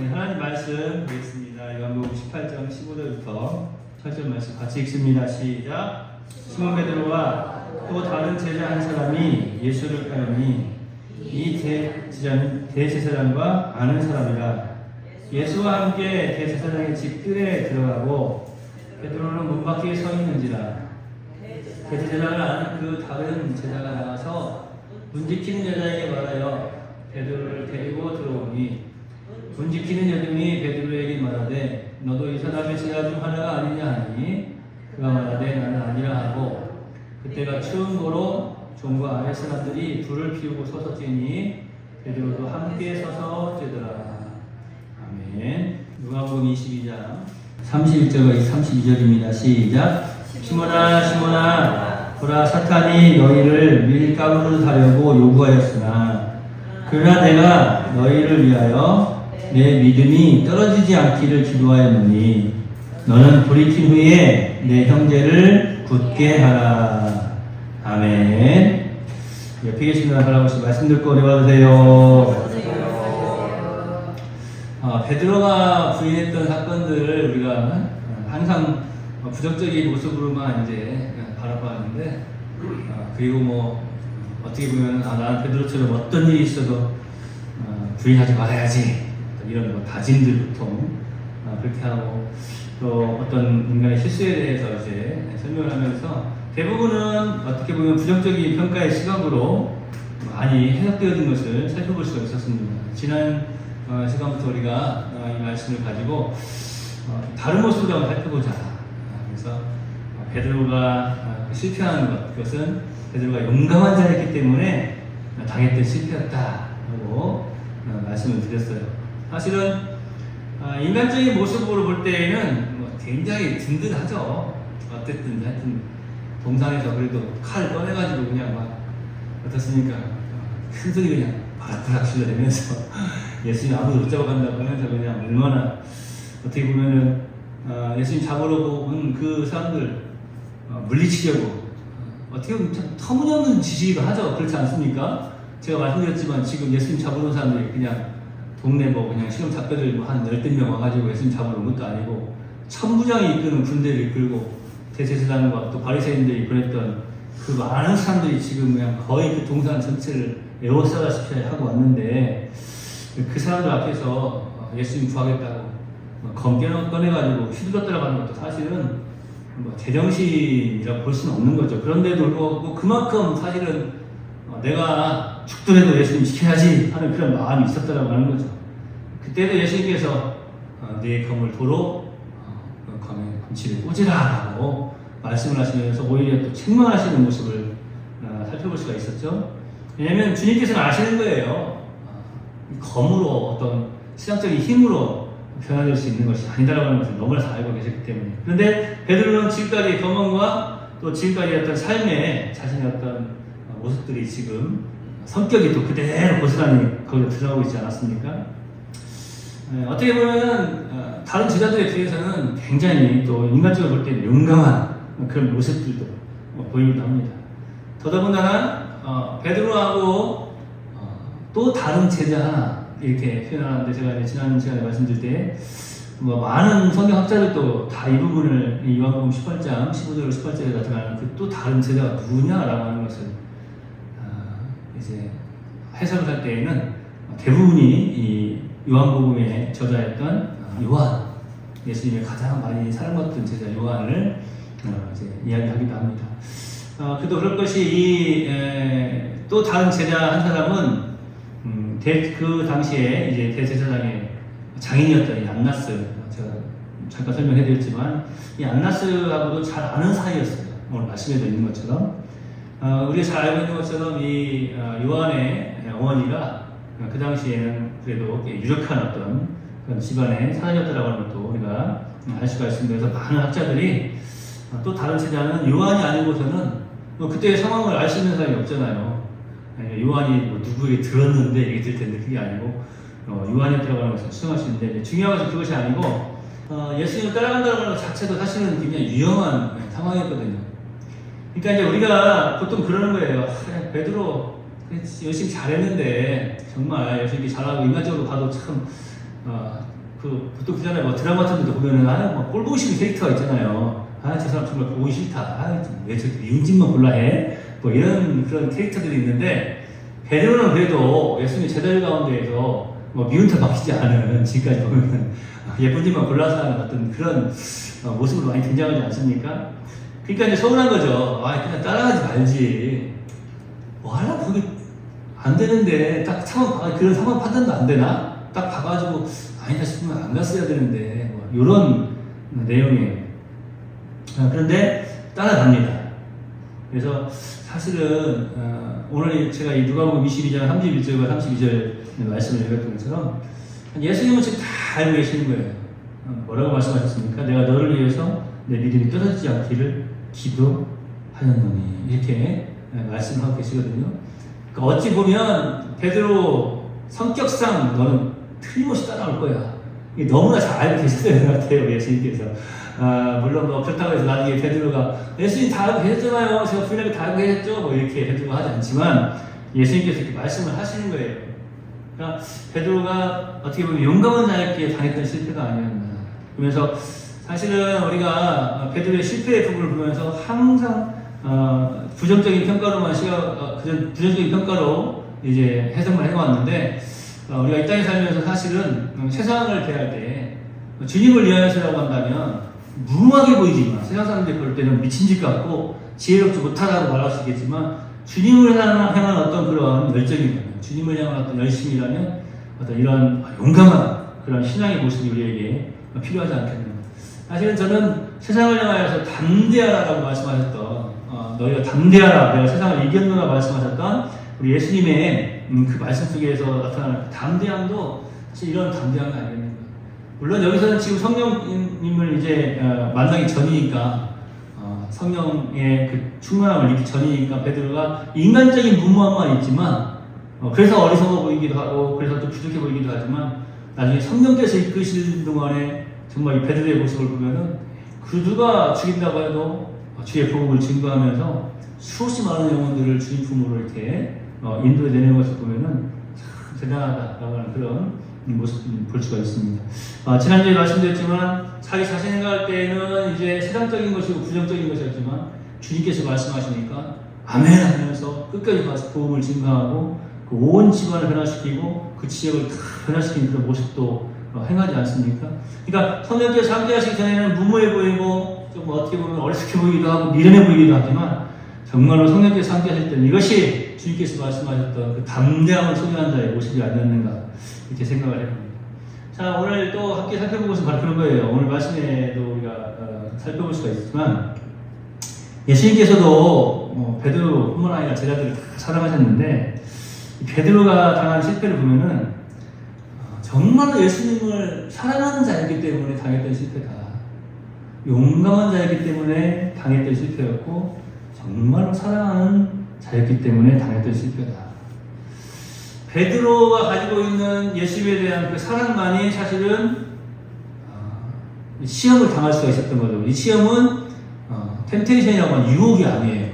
오늘 하나님 말씀 보겠습니다. 요한복음 18장 15절부터 8절 말씀 같이 읽습니다. 시작. 시몬 베드로와 또 다른 제자 한 사람이 예수를 따르니 이 제자는 대제사장과 아는 사람이라. 예수와 함께 대제사장의 집 뜰에 들어가고 베드로는 문 밖에 서 있는지라. 대제사장을 아는 그 다른 제자가 나가서 문 지키는 여자에게 말하여 베드로를 데리고 들어오니 문 지키는 여종이 베드로에게 말하되 너도 이 사람의 제자 중 하나가 아니냐 하니 그가 말하되 나는 아니라 하고 그때가 추운 고로 종과 아랫 사람들이 불을 피우고 서서 뛰니 베드로도 함께 서서 뛰더라. 아멘. 누가복음 22장 31절과 32절입니다. 시작. 시몬아 시몬아 보라 사탄이 너희를 밀가루를 사려고 요구하였으나 그러나 내가 너희를 위하여 내 믿음이 떨어지지 않기를 기도하였노니 너는 불이 킨 후에 내 형제를 굳게 하라. 아멘. 옆에 계신 할아버지 말씀 듣고 내봐주세요. 베드로가 부인했던 사건들을 우리가 항상 부정적인 모습으로만 이제 바라봤는데 그리고 뭐 어떻게 보면 나는 베드로처럼 어떤 일이 있어도 부인하지 말아야지 이런 뭐 다짐들 보통 그렇게 하고 또 어떤 인간의 실수에 대해서 이제 설명을 하면서 대부분은 어떻게 보면 부정적인 평가의 시각으로 많이 해석되어진 것을 살펴볼 수가 있었습니다. 지난 시간부터 우리가 이 말씀을 가지고 다른 모습으로 한번 살펴보자. 그래서 베드로가 실패한 것, 그것은 베드로가 용감한 자였기 때문에 당했던 실패였다고 말씀을 드렸어요. 사실은 인간적인 모습으로 볼 때에는 뭐 굉장히 든든하죠. 어쨌든 하여튼 동산에서 그래도 칼 꺼내가지고 그냥 막 어떻습니까? 큰 소리 그냥 바락바락 질러대면서 예수님 아무도 못 잡아간다고 하면서 그냥 얼마나 어떻게 보면은 예수님 잡으러 온 그 사람들 물리치려고 어떻게 보면 참 터무니없는 짓이기도 하죠. 그렇지 않습니까? 제가 말씀드렸지만 지금 예수님 잡으러 온 사람들이 그냥 동네 뭐 그냥 실험 작가들 뭐 한 10명 와가지고 예수님 잡으러 온 것도 아니고 천부장이 이끄는 군대를 이끌고 대제사장과 또 바리새인들이 보냈던 그 많은 사람들이 지금 그냥 거의 그 동산 전체를 에워싸다시피 하고 왔는데 그 사람들 앞에서 예수님 구하겠다고 검게 꺼내가지고 휘둘렀다고 하는 것도 사실은 뭐 제정신이라고 볼 수는 없는 거죠. 그런데도 불구하고 그만큼 사실은 내가 죽더라도 예수님 지켜야지 하는 그런 마음이 있었다고 하는 거죠. 그때도 예수님께서 내 검을 도로 검에 검치를 꽂으라 라고 말씀을 하시면서 오히려 또 책망하시는 모습을 살펴볼 수가 있었죠. 왜냐하면 주님께서는 아시는 거예요. 검으로 어떤 신앙적인 힘으로 변화될 수 있는 것이 아니다라고 하는 것을 너무나 잘 알고 계셨기 때문에. 그런데 베드로는 지금까지 경험과 또 지금까지 어떤 삶의 자신의 어떤 모습들이 지금 성격이 또 그대로 고스란히 거기에 드러나고 있지 않았습니까? 어떻게 보면 다른 제자들에 비해서는 굉장히 또 인간적으로 볼 때는 용감한 그런 모습들도 보이기도 합니다. 더더군다나 베드로하고 또 다른 제자 하나 이렇게 표현하는데 제가 이제 지난 시간에 말씀드릴 때 뭐 많은 성경학자들도 다 이 부분을 요한복음 18장 15절 18절에 나타나는 그 또 다른 제자가 누구냐라고 하는 것을 이제 해석을 할 때에는 대부분이 이 요한복음의 저자였던 요한, 예수님의 가장 많이 사랑받던 제자 요한을 이제 이야기하기도 합니다. 그도 그럴 것이 또 다른 제자 한 사람은 그 당시에 이제 대제사장의 장인이었던 이 안나스, 제가 잠깐 설명해드렸지만 이 안나스하고도 잘 아는 사이였어요. 오늘 말씀에도 있는 것처럼 우리가 잘 알고 있는 것처럼 이 요한의 어머니가 그 당시에는 그래도 유력한 어떤 그런 집안의 사람이었다라고 하는 것도 우리가 알 수가 있습니다. 그래서 많은 학자들이 또 다른 제자는 요한이 아니고서는 그때의 상황을 알 수 있는 사람이 없잖아요. 요한이 뭐 누구에게 들었는데 얘기 들 텐데 그게 아니고 요한이었다고 하는 것을 수정할 수 있는데 중요한 것은 그것이 아니고 예수님을 따라간다고 하는 것 자체도 사실은 굉장히 위험한 상황이었거든요. 그러니까 이제 우리가 보통 그러는 거예요. 베드로 열심히 잘했는데 정말 열심히 잘하고 인간적으로 봐도 참 보통 그잖아요. 뭐 드라마 같은 데도 보면은, 뭐 꼴보기 싫은 캐릭터가 있잖아요. 저 사람 정말 보기 싫다. 왜 저렇게 미운 짓만 골라 해? 뭐 이런 그런 캐릭터들이 있는데, 베드로는 그래도 예수님의 제자들 가운데에서 뭐 미운털 박히지 않은, 지금까지 보면은 예쁜 짓만 골라서 하는 어떤 그런 모습으로 많이 등장하지 않습니까? 그러니까 이제 서운한 거죠. 그냥 따라가지 말지. 뭐 하려고 그게 안 되는데, 딱 그런 상황 판단도 안 되나? 딱 봐가지고, 아니다 싶으면 안 갔어야 되는데, 뭐, 요런 내용이에요. 그런데 따라갑니다. 그래서 사실은, 오늘 제가 이 누가복음 22장 31절과 32절 말씀을 읽었던 것처럼, 예수님은 지금 다 알고 계시는 거예요. 뭐라고 말씀하셨습니까? 내가 너를 위해서 내 믿음이 떨어지지 않기를 기도하였노니. 이렇게 말씀하고 계시거든요. 그러니까 어찌 보면 베드로 성격상 너는 틀림없이 따라올 거야. 이게 너무나 잘 알고 계셨던 것 같아요, 예수님께서. 물론 뭐 그렇다고 해서 나중에 베드로가 예수님 다 알고 계셨잖아요. 제가 부인하게 다 알고 계셨죠? 뭐 이렇게 베드로가 하지 않지만 예수님께서 이렇게 말씀을 하시는 거예요. 그러니까 베드로가 어떻게 보면 용감한 자였기에 당했던 실패가 아니었나. 그러면서 사실은 우리가 베드로의 실패의 부분을 보면서 항상 부정적인 평가로만 부정적인 평가로 이제 해석을 해왔는데, 우리가 이 땅에 살면서 사실은 세상을 대할 때 주님을 위하여서라고 한다면 무모하게 보이지만 세상 사람들이 볼 때는 미친 짓 같고 지혜롭지 못하다고 말할 수 있겠지만, 주님을 향한 어떤 그런 열정이라면, 주님을 향한 어떤 열심이라면 어떤 이런 용감한 그런 신앙의 모습이 우리에게 필요하지 않겠는가. 사실은 저는 세상을 향하여서 담대하라고 말씀하셨던, 너희가 담대하라, 내가 세상을 이겼노라 말씀하셨던 우리 예수님의 그 말씀 속에서 나타나는 담대함도 사실 이런 담대함이 아니겠는가. 물론 여기서는 지금 성령님을 이제 만나기 전이니까, 성령의 그 충만함을 입기 전이니까 베드로가 인간적인 무모함만 있지만, 그래서 어리석어 보이기도 하고 그래서 또 부족해 보이기도 하지만, 나중에 성령께서 이끄시는 동안에 정말 이 베드로의 모습을 보면은 그 누가 죽인다고 해도 주의 복음을 증거하면서 수없이 많은 영혼들을 주님 품으로 이렇게 인도해 내는 것을 보면은 참 대단하다라고 하는 그런 모습을 볼 수가 있습니다. 지난주에 말씀드렸지만, 자기 자신을 생각할 때는 이제 세상적인 것이고 부정적인 것이었지만, 주님께서 말씀하시니까 아멘 하면서 끝까지 가서 복음을 증거하고 그 온 집안을 변화시키고 그 지역을 다 변화시키는 그런 모습도 행하지 않습니까? 그러니까 성령께서 함께하시기 전에는 무모해 보이고 좀 어떻게 보면 어리석해 보이기도 하고 미련해 보이기도 하지만, 정말로 성령께서 함께하실 때는 이것이 주님께서 말씀하셨던 그 담대함을 소유한 자의 모습이 아니었는가, 이렇게 생각을 해봅니다. 자, 오늘 또 함께 살펴볼 것은 바로 그런 거예요. 오늘 말씀에도 우리가 살펴볼 수가 있지만, 예수님께서도 베드로뿐만 아니라 제자들을 다 사랑하셨는데, 베드로가 당한 실패를 보면은 정말로 예수님을 사랑하는 자였기 때문에 당했던 실패다. 용감한 자였기 때문에 당했던 실패였고, 정말로 사랑하는 자였기 때문에 당했던 실패다. 베드로가 가지고 있는 예수님에 대한 그 사랑만이 사실은 시험을 당할 수가 있었던 거죠. 이 시험은 템테이션이라고 하는 유혹이 아니에요.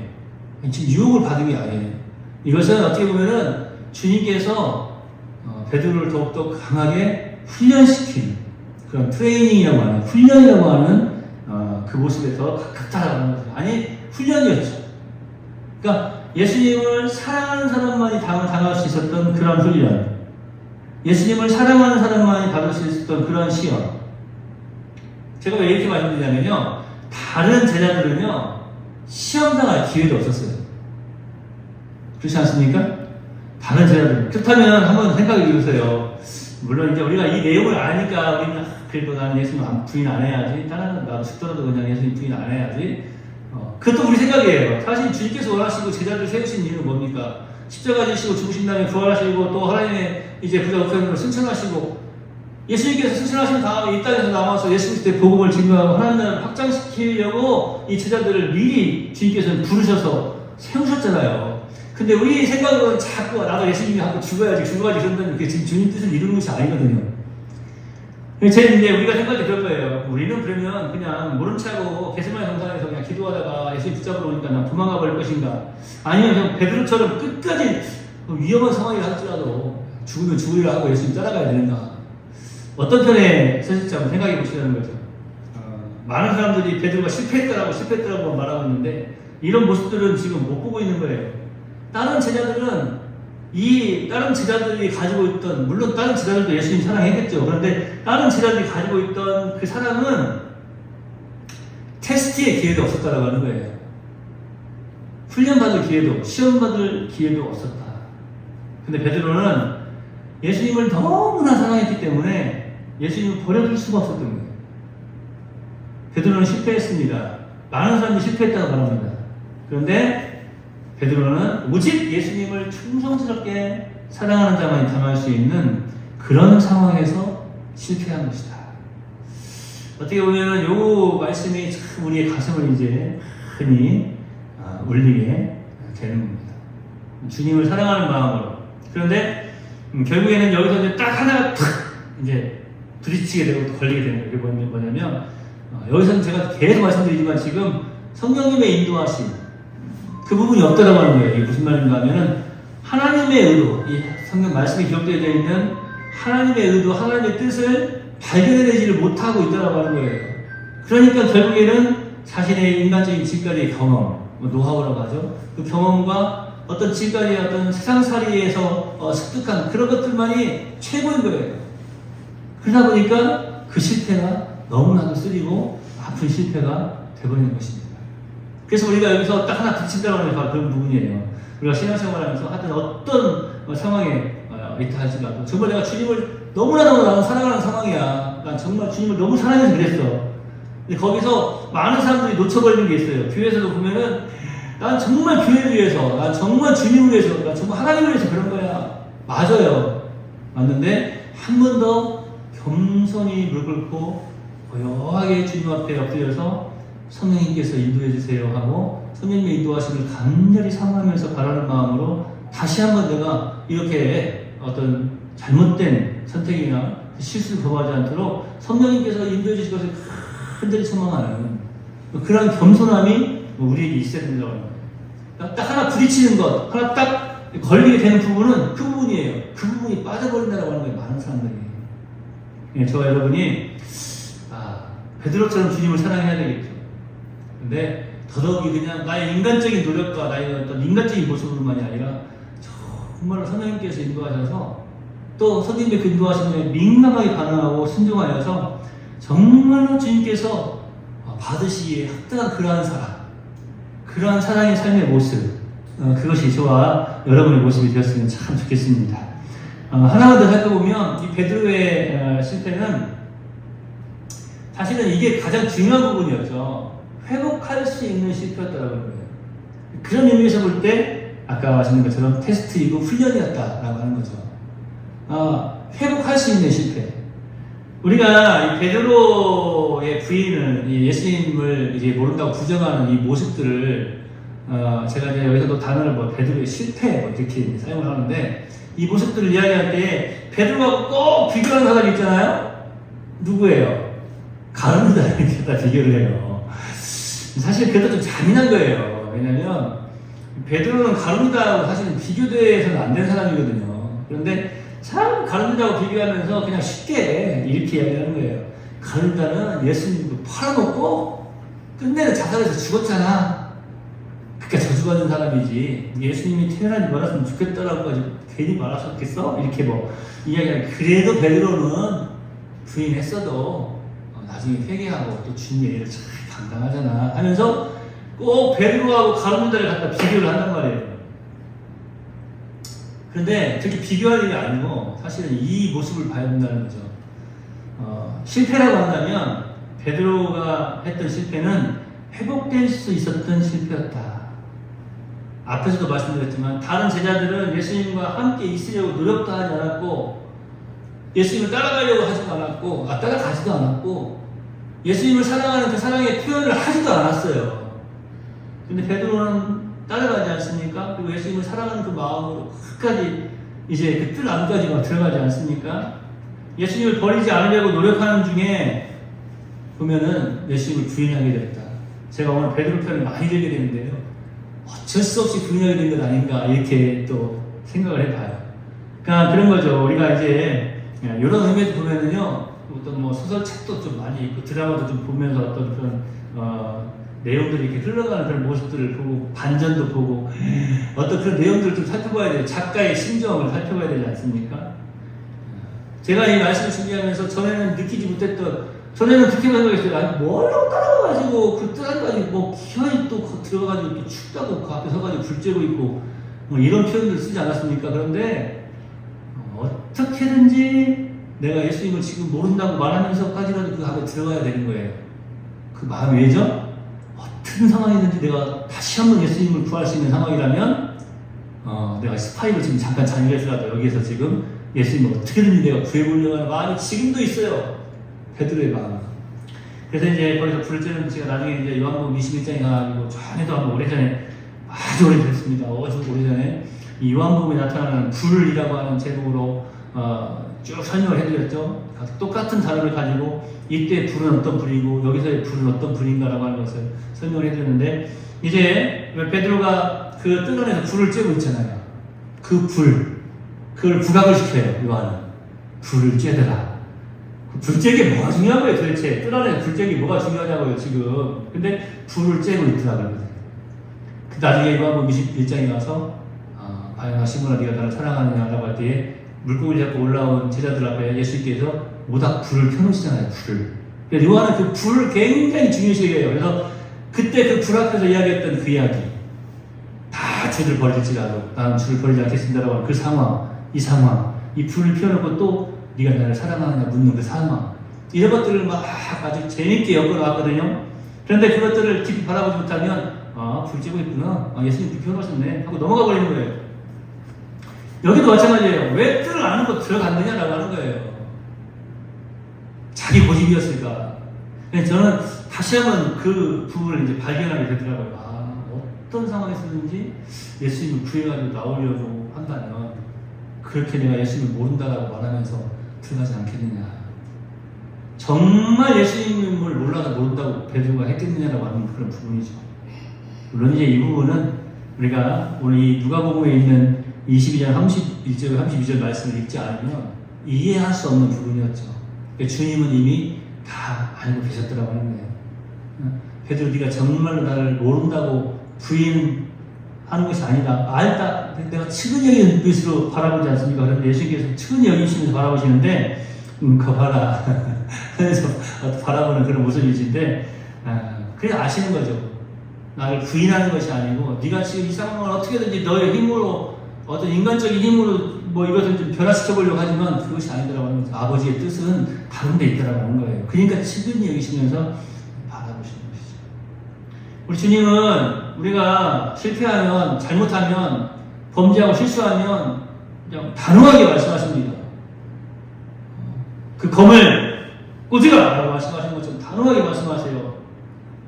지금 유혹을 받은 게 아니에요. 이것은 어떻게 보면은 주님께서 베드로를 더욱더 강하게 훈련시키는 그런 트레이닝이라고 하는, 훈련이라고 하는 그 모습에 더 가깝다라는 거죠. 아니, 훈련이었죠. 그러니까 예수님을 사랑하는 사람만이 당할 수 있었던 그런 훈련, 예수님을 사랑하는 사람만이 받을 수 있었던 그런 시험. 제가 왜 이렇게 말씀드리냐면요, 다른 제자들은요 시험당할 기회도 없었어요. 그렇지 않습니까? 다른 제자들. 그렇다면 한번 생각해 보세요. 물론 이제 우리가 이 내용을 아니까 우리는 그래도 나는 예수님 부인 안 해야지, 다른 나도 죽더라도 그냥 예수님 부인 안 해야지. 그것도 우리 생각이에요. 사실 주님께서 원하시고 제자들 세우신 이유는 뭡니까? 십자가 지시고 죽으신 다음에 부활하시고 또 하나님의 이제 부자 우편으로 승천하시고, 예수님께서 승천하신 다음에 이 땅에서 나와서 예수님의 복음을 증거하고 하나님 나라를 확장시키려고 이 제자들을 미리 주님께서는 부르셔서 세우셨잖아요. 근데 우리 생각은 자꾸 나도 예수님이 하고 죽어야지 그런다는 게 지금 주님 뜻을 이루는 것이 아니거든요. 이제 우리가 생각할 때 그럴 거예요. 우리는 그러면 그냥 모른 척하고 게세마네 동산에서 그냥 기도하다가 예수님 붙잡으러 오니까 나 도망가 버릴 것인가? 아니면 그냥 베드로처럼 끝까지 위험한 상황이 할지라도 죽으면 죽으리라 하고 예수님 따라가야 되는가? 어떤 편에 서실지 한번 생각해 보시라는 거죠. 많은 사람들이 베드로가 실패했다라고 말하고 있는데 이런 모습들은 지금 못 보고 있는 거예요. 다른 제자들이 가지고 있던, 물론 다른 제자들도 예수님 사랑했겠죠. 그런데 다른 제자들이 가지고 있던 그 사랑은 테스트의 기회도 없었다라고 하는 거예요. 훈련받을 기회도, 시험받을 기회도 없었다. 근데 베드로는 예수님을 너무나 사랑했기 때문에 예수님을 버려둘 수가 없었던 거예요. 베드로는 실패했습니다. 많은 사람들이 실패했다고 말합니다. 그런데 베드로는 오직 예수님을 충성스럽게 사랑하는 자만이 당할 수 있는 그런 상황에서 실패한 것이다. 어떻게 보면 이 말씀이 참 우리의 가슴을 이제 흔히 울리게 되는 겁니다. 주님을 사랑하는 마음으로. 그런데 결국에는 여기서 이제 딱 하나가 탁 이제 부딪히게 되고 또 걸리게 되는 거예요. 그게 뭐냐면 여기서는 제가 계속 말씀드리지만 지금 성령님의 인도하심 그 부분이 없다라고 하는 거예요. 이게 무슨 말인가 하면은 하나님의 의도, 이 성경 말씀에 기록되어 있는 하나님의 의도, 하나님의 뜻을 발견해내지를 못하고 있다라고 하는 거예요. 그러니까 결국에는 자신의 인간적인 지금까지의 경험, 노하우라고 하죠. 그 경험과 어떤 지금까지의 어떤 세상살이에서 습득한 그런 것들만이 최고인 거예요. 그러다 보니까 그 실패가 너무나도 쓰리고 아픈 실패가 되어버리는 것입니다. 그래서 우리가 여기서 딱 하나 부딪힌다고 하는 게 바로 그런 부분이에요. 우리가 신앙생활하면서 하여튼 어떤 상황에 있다 할지라도 정말 내가 주님을 너무나도 사랑하는 상황이야. 난 정말 주님을 너무 사랑해서 그랬어. 근데 거기서 많은 사람들이 놓쳐버리는 게 있어요. 교회에서도 보면은 난 정말 교회를 위해서, 난 정말 주님을 위해서, 난 정말 하나님을 위해서 그런 거야. 맞아요. 맞는데 한 번 더 겸손히 무릎 꿇고 고요하게 주님 앞에 엎드려서 성령님께서 인도해 주세요 하고 성령님의 인도하심을 간절히 사모하면서 바라는 마음으로 다시 한번 내가 이렇게 어떤 잘못된 선택이나 실수를 범하지 않도록 성령님께서 인도해 주실 것을 간절히 소망하는 그런 겸손함이 우리에게 있어야 된다고 합니다. 딱 하나 부딪히는 것, 하나 딱 걸리게 되는 부분은 그 부분이에요. 그 부분이 빠져버린다고 하는 거예요. 많은 사람들이. 예, 저와 여러분이 베드로처럼 주님을 사랑해야 되겠죠. 근데 더더욱이 그냥 나의 인간적인 노력과 나의 어떤 인간적인 모습으로만이 아니라 정말로 성령님께서 인도하셔서 또 성령님의 그 인도하심에 민감하게 반응하고 순종하여서 정말로 주님께서 받으시기에 합당한 그러한 사랑의 삶의 모습, 그것이 저와 여러분의 모습이 되었으면 참 좋겠습니다. 하나만 더 살펴보면 이 베드로의 실패는 사실은 이게 가장 중요한 부분이었죠. 회복할 수 있는 실패였다라고 하는 거예요. 그런 의미에서 볼 때 아까 말씀드린 것처럼 테스트이고 훈련이었다라고 하는 거죠. 회복할 수 있는 실패. 우리가 이 베드로의 부인을 예수님을 이제 모른다고 부정하는 이 모습들을 제가 이제 여기서도 단어를 베드로의 실패 이렇게 사용을 하는데 이 모습들을 이야기할 때 베드로하고 꼭 비교하는 사람이 있잖아요. 누구예요? 가룟유다 이렇게 다 비교를 해요. 사실 그것도 좀 잔인한 거예요. 왜냐면 베드로는 가룟유다하고 사실은 비교돼서는 안 된 사람이거든요. 그런데 참 가룟유다하고 비교하면서 그냥 쉽게 이렇게 이야기하는 거예요. 가룟유다는 예수님도 팔아먹고 끝내는 자살해서 죽었잖아. 그러니까 저주받은 사람이지. 예수님이 태어나지 말았으면 좋겠다라고 가지고 괜히 말하셨겠어? 이렇게 이야기하는. 그래도 베드로는 부인했어도 나중에 회개하고 또 주님의 일을 잘 감당하잖아 하면서 꼭 베드로하고 가룟유다를 갖다 비교를 한단 말이에요. 그런데 그렇게 비교할 일이 아니고 사실은 이 모습을 봐야 된다는 거죠. 실패라고 한다면 베드로가 했던 실패는 회복될 수 있었던 실패였다. 앞에서도 말씀드렸지만 다른 제자들은 예수님과 함께 있으려고 노력도 하지 않았고 예수님을 따라가려고 하지도 않았고 따라가지도 않았고 예수님을 사랑하는 그 사랑의 표현을 하지도 않았어요. 근데 베드로는 따라가지 않습니까? 그리고 예수님을 사랑하는 그 마음으로 끝까지 이제 그 뜰 안까지 들어가지 않습니까? 예수님을 버리지 않으려고 노력하는 중에 보면은 예수님을 부인하게 됐다. 제가 오늘 베드로 편을 많이 들게 되는데요. 어쩔 수 없이 부인하게 된 것 아닌가 이렇게 또 생각을 해봐요. 그러니까 그런 거죠. 우리가 이제 이런 의미에서 보면은요, 어떤 뭐 소설책도 좀 많이 있고 드라마도 좀 보면서 어떤 그런 내용들이 이렇게 흘러가는 그런 모습들을 보고 반전도 보고 어떤 그런 내용들을 좀 살펴봐야 돼요. 작가의 심정을 살펴봐야 되지 않습니까? 제가 이 말씀을 준비하면서 전에는 느끼지 못했던, 전에는 그렇게 생각했어요. 아니, 뭐라고 따라가가지고 그 뜻까지 뭐 기어이 또 들어가가지고 또 춥다고 그 앞에 서가지고 불 쬐고 있고 뭐 이런 표현들을 쓰지 않았습니까? 그런데 어떻게든지 내가 예수님을 지금 모른다고 말하면서까지라도 그 안에 들어가야 되는 거예요. 그 마음이 왜죠? 어떤 상황이든지 내가 다시 한번 예수님을 구할 수 있는 상황이라면 내가 스파이로 지금 잠깐 잠겨서라도 여기에서 지금 예수님을 어떻게든지 내가 구해보려고 하는 마음이 지금도 있어요. 베드로의 마음. 그래서 이제 거기서 불을 쬐는 제가 나중에 이제 요한복음 21장에 가지고 전에도 한번 오래전에 아주 오래됐습니다. 아주 오래전에 이 요한복음에 나타나는 불이라고 하는 제목으로 쭉 설명을 해드렸죠. 똑같은 단어를 가지고 이때 불은 어떤 불이고 여기서의 불은 어떤 불인가라고 하는 것을 설명을 해드렸는데, 이제 베드로가 그 뜰 안에서 불을 쬐고 있잖아요. 그 불, 그걸 부각을 시켜요. 요한은 불을 쬐더라. 그 불 쬐기 뭐가 중요한 거예요 도대체? 뜰 안에 불 쬐기 뭐가 중요하냐고요 지금. 근데 불을 쬐고 있더라고요. 그 나중에 요한복음 21장에 가서 바야나 시몬아 네가 나를 사랑하느냐라고 할 때에 물고기를 잡고 올라온 제자들 앞에 예수님께서 모닥 불을 켜놓으시잖아요. 불을. 그래서 요한은 그 불을 굉장히 중요시 여겨요. 그래서 그때 그 불 앞에서 이야기했던 그 이야기, 다 주를 버릴지라도 나는 주를 버리지 않겠습니다라고 하는 그 상황, 이 상황, 이 불을 펴놓고 또 네가 나를 사랑하느냐 묻는 그 상황, 이런 것들을 막 아주 재밌게 엮어놨거든요. 그런데 그것들을 깊이 바라보지 못하면 불 쬐고 있구나, 예수님 불 펴놓으셨네 하고 넘어가 버리는 거예요. 여기도 마찬가지예요. 왜 뜰을 안 하고 들어갔느냐라고 하는 거예요. 자기 고집이었을까. 저는 다시 한번 그 부분을 이제 발견하게 되더라고요. 어떤 상황에서든지 예수님을 구해가지고 나오려고 한다면 그렇게 내가 예수님을 모른다라고 말하면서 들어가지 않겠느냐. 정말 예수님을 몰라서 모른다고 베드로가 했겠느냐라고 하는 그런 부분이죠. 물론 이제 이 부분은 우리가 오늘 이 누가복음에 있는 22장 31절 32절 말씀을 읽지 않으면 이해할 수 없는 부분이었죠. 그러니까 주님은 이미 다 알고 계셨더라고 하는 거예요. 베드로 네가 정말로 나를 모른다고 부인하는 것이 아니라 알다, 내가 측은히 여기는 눈빛으로 바라보지 않습니까? 그런데 예수님께서 측은히 여기시면서 바라보시는데 그거 봐라 하면서 바라보는 그런 모습이신데 그냥 아시는 거죠. 나를 부인하는 것이 아니고 네가 지금 이 상황을 어떻게든지 너의 힘으로, 어떤 인간적인 힘으로 뭐 이것을 좀 변화시켜 보려고 하지만 그것이 아니더라고 하는 거죠. 아버지의 뜻은 다른 데 있더라고 하는 거예요. 그러니까 측은히 여기시면서 바라보시는 것이죠. 우리 주님은 우리가 실패하면, 잘못하면, 범죄하고 실수하면 그냥 단호하게 말씀하십니다. 그 검을 꽂으라! 라고 말씀하시는 것처럼 단호하게 말씀하세요.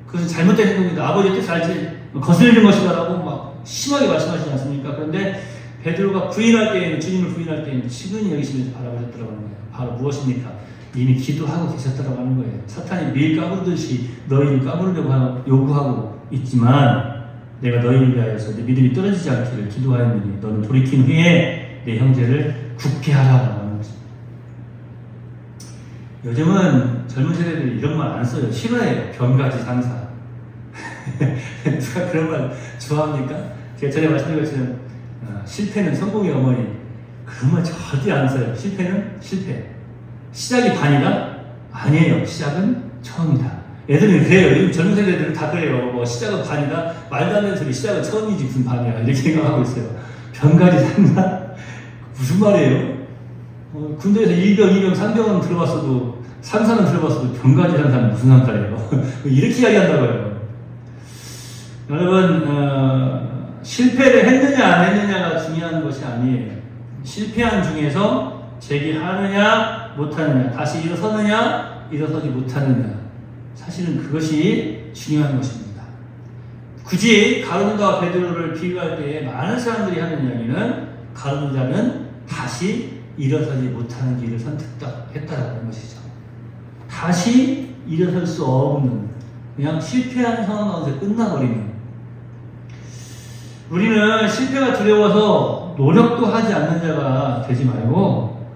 그것은 잘못된 행동이다. 아버지의 뜻을 알지 거스르는 것이다 라고 막 심하게 말씀하시지 않습니까? 그런데 베드로가 부인할 때에는, 주님을 부인할 때에는 측은히 여기시면서 바라보셨더라고 하는 거예요. 바로 무엇입니까? 이미 기도하고 계셨더라고 하는 거예요. 사탄이 밀 까부르듯이 너희를 까부르려고 요구하고 있지만 내가 너희를 위하여서 내 믿음이 떨어지지 않기를 기도하였느니 너는 돌이킨 후에 내 형제를 굳게 하라고 하는 것입니다. 요즘은 젊은 세대들이 이런 말 안 써요. 싫어해요. 변가지 상사. 누가 그런 말 좋아합니까? 제가 전에 말씀드린 것처럼 실패는 성공의 어머니. 그런 말 절대 안 써요. 실패는 실패. 시작이 반이다? 아니에요. 시작은 처음이다. 애들은 그래요. 요즘 젊은 세대들은 다 그래요. 뭐 시작은 반이다? 말도 안 되는 소리. 시작은 처음이지 무슨 반이야. 이렇게 생각하고 있어요. 변가지 상사? 무슨 말이에요? 군대에서 1병, 2병, 3병은 들어봤어도, 3사는 들어봤어도 병가지 상사는 무슨 상사예요? 이렇게 이야기한다고요. 여러분, 실패를 했느냐 안 했느냐가 중요한 것이 아니에요. 실패한 중에서 재기하느냐 못하느냐, 다시 일어서느냐 일어서지 못하느냐, 사실은 그것이 중요한 것입니다. 굳이 가룟유다와 베드로를 비교할 때 많은 사람들이 하는 이야기는 가룟유다는 다시 일어서지 못하는 길을 선택했다라는 것이죠. 다시 일어설 수 없는, 그냥 실패하는 상황 가운데 끝나버리는. 우리는 실패가 두려워서 노력도 하지 않는 자가 되지 말고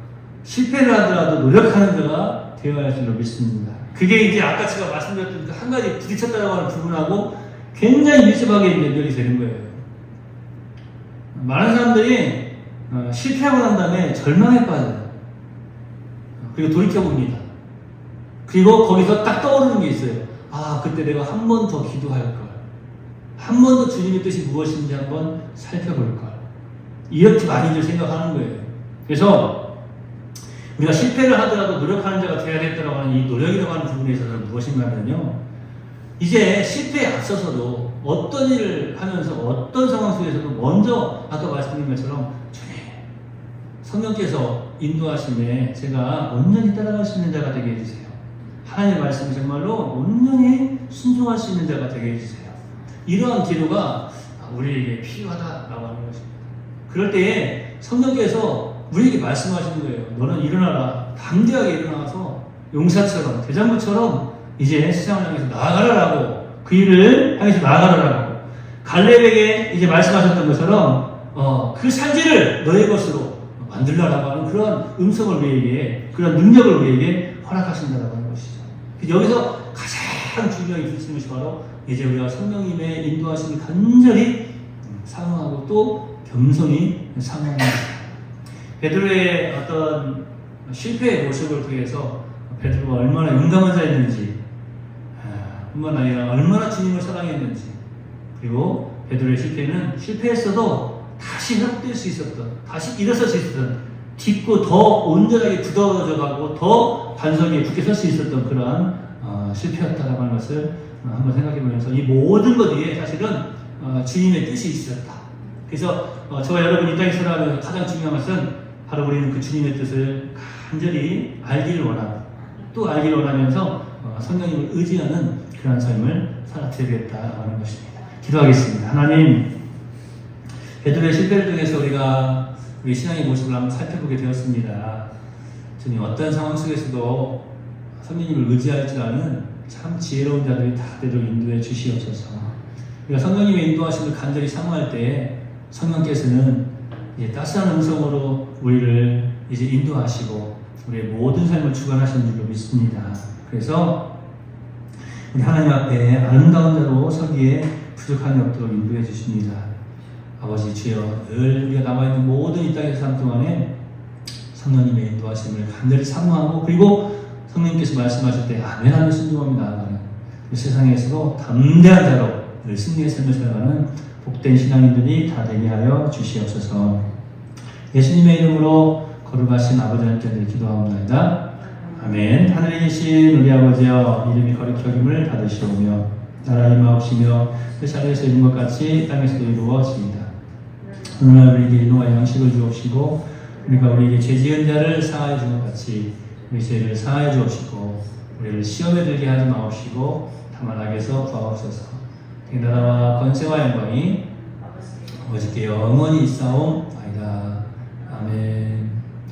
실패를 하더라도 노력하는 자가 되어야 할 줄로 믿습니다. 그게 이제 아까 제가 말씀드렸던 그 한 가지 부딪혔다고 하는 부분하고 굉장히 밀접하게 연결이 되는 거예요. 많은 사람들이 실패하고 난 다음에 절망에 빠져요. 그리고 돌이켜봅니다. 그리고 거기서 딱 떠오르는 게 있어요. 아, 그때 내가 한 번 더 기도할 걸. 한 번 더 주님의 뜻이 무엇인지 한번 살펴볼 걸. 이렇게 많이들 생각하는 거예요. 그래서 우리가 실패를 하더라도 노력하는 자가 되어야 되겠다고 하는 이 노력이라고 하는 부분에 있어서는 무엇인가면요. 이제 실패에 앞서서도 어떤 일을 하면서 어떤 상황 속에서도 먼저 아까 말씀드린 것처럼 주님, 성령께서 인도하심에 제가 온전히 따라갈 수 있는 자가 되게 해주세요. 하나님의 말씀을 정말로 온전히 순종할 수 있는 자가 되게 해주세요. 이러한 기도가 우리에게 필요하다라고 하는 것입니다. 그럴 때에 성령께서 우리에게 말씀하시는 거예요. 너는 일어나라. 담대하게 일어나서 용사처럼 대장부처럼 이제 세상을 향해서 나아가라라고, 그 일을 향해서 나아가라라고 갈렙에게 이제 말씀하셨던 것처럼 그 산지를 너의 것으로 만들라라고 하는 그런 음성을 우리에게, 그런 능력을 우리에게 허락하신다라고 하는 것이죠. 여기서 가장 중요하게 부딪히는 것이 바로 이제 우리가 성령님의 인도하심을 간절히 사모하고 또 겸손히 사모합니다. 베드로의 어떤 실패의 모습을 통해서 베드로가 얼마나 용감한 자였는지, 뿐만 아니라 얼마나 주님을 사랑했는지, 그리고 베드로의 실패는 실패했어도 다시 회복될 수 있었던, 다시 일어설 수 있었던, 딛고 더 온전하게 굳어져 가고 더 반석에 굳게 설 수 있었던 그러한 실패였다라고 하는 것을 한번 생각해 보면서 이 모든 것 위에 사실은 주님의 뜻이 있었다. 그래서 저와 여러분이 이 땅에 살아가면서 가장 중요한 것은 바로 우리는 그 주님의 뜻을 간절히 알기를 원하고 또 알기를 원하면서 성령님을 의지하는 그런 삶을 살아드리겠다라고 하는 것입니다. 기도하겠습니다. 하나님, 베드로의 실패를 통해서 우리가 우리 신앙의 모습을 한번 살펴보게 되었습니다. 주님, 어떤 상황 속에서도 성령님을 의지할 줄 아는 참 지혜로운 자들이 다 되도록 인도해 주시옵소서. 우리가 성령님의 인도하심을 간절히 사모할 때 성령께서는 이제 따스한 음성으로 우리를 이제 인도하시고 우리의 모든 삶을 주관하시는 줄로 믿습니다. 그래서 우리 하나님 앞에 아름다운 자로 서기에 부족함이 없도록 인도해 주십니다. 아버지 주여, 늘 우리가 남아있는 모든 이 땅의 삶 동안에 성령님의 인도하심을 간절히 사모하고, 그리고 성령님께서 말씀하실 때 아멘 하며 순종하며 나아가는 그 세상에서도 담대한 자로 늘 승리의 삶을 살아가는 복된 신앙인들이 다 되게 하여 주시옵소서. 예수님의 이름으로 거룩하신 아버지 하나님께 기도하옵나이다. 아멘. 하늘에 계신 우리 아버지여, 이름이 거룩히 여김을 받으시오며 나라 임하옵시며 뜻이 하늘에서 이룬 것 같이 땅에서도 이루어지이다. 오늘날 우리에게 일용할 양식을 주옵시고 우리가 우리에게 죄 지은 자를 사하여 준 것 같이 우리 죄를 사하여 주옵시고 우리를 시험에 들게 하지 마옵시고 다만 악에서 구하옵소서. 나라와 권세와 영광이 아버지께 영원히 있사옵나이다. 아멘.